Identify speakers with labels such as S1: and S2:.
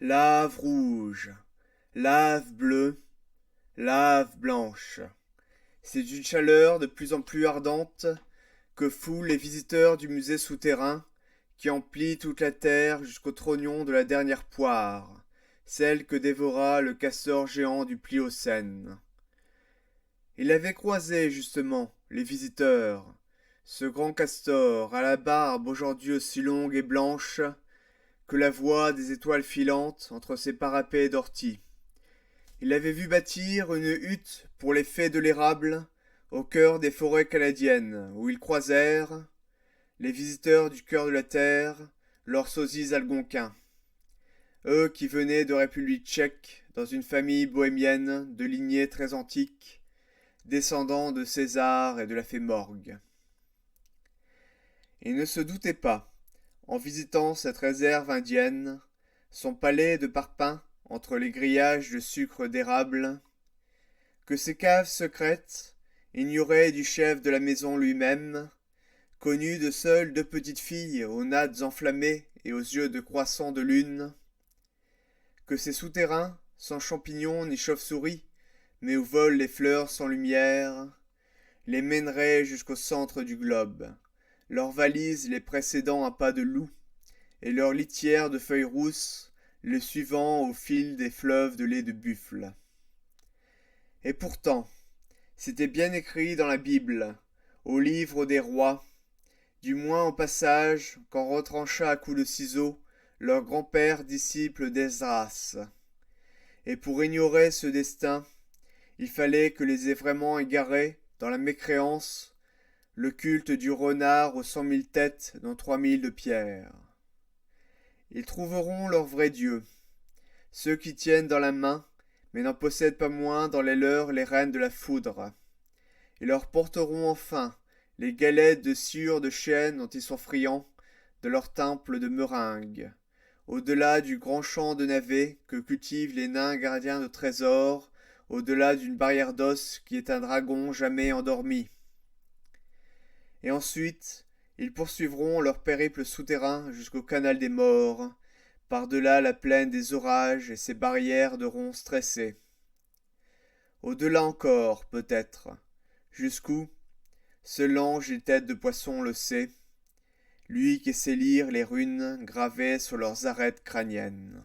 S1: Lave rouge, lave bleue, lave blanche. C'est d'une chaleur de plus en plus ardente que foulent les visiteurs du musée souterrain qui emplit toute la terre jusqu'au trognon de la dernière poire, celle que dévora le castor géant du Pliocène. Il avait croisé, justement, les visiteurs, ce grand castor à la barbe aujourd'hui aussi longue et blanche que la voie des étoiles filantes entre ses parapets d'orties. Il avait vu bâtir une hutte pour les fées de l'érable au cœur des forêts canadiennes, où ils croisèrent, les visiteurs du cœur de la terre, leurs sosies algonquins. Eux qui venaient de République tchèque, dans une famille bohémienne de lignée très antique, descendant de César et de la fée Morgue. Ils ne se doutaient pas, en visitant cette réserve indienne, son palais de parpaing entre les grillages de sucre d'érable, que ces caves secrètes, ignorées du chef de la maison lui-même, connues de seules deux petites filles aux nattes enflammées et aux yeux de croissant de lune, que ces souterrains, sans champignons ni chauves-souris, mais où volent les fleurs sans lumière, les mèneraient jusqu'au centre du globe, leurs valises les précédant à pas de loup, et leurs litières de feuilles rousses les suivant au fil des fleuves de lait de buffle. Et pourtant, c'était bien écrit dans la Bible, au livre des rois, du moins au passage qu'en retrancha à coups de ciseaux leur grand-père disciple d'Esdras. Et pour ignorer ce destin, il fallait que les aient vraiment égarés dans la mécréance, le culte du renard aux 100 000 têtes dans 3 000 de pierre. Ils trouveront leur vrai Dieu, ceux qui tiennent dans la main, mais n'en possèdent pas moins dans les leurs les rênes de la foudre. Ils leur porteront enfin les galettes de sciure de chêne dont ils sont friands, de leur temple de meringues, au-delà du grand champ de navets que cultivent les nains gardiens de trésors, au-delà d'une barrière d'os qui est un dragon jamais endormi. Et ensuite, ils poursuivront leur périple souterrain jusqu'au canal des morts, par-delà la plaine des orages et ses barrières de ronces tressées. Au-delà encore, peut-être, jusqu'où, seul ange et tête de poisson le sait, lui qui sait lire les runes gravées sur leurs arêtes crâniennes.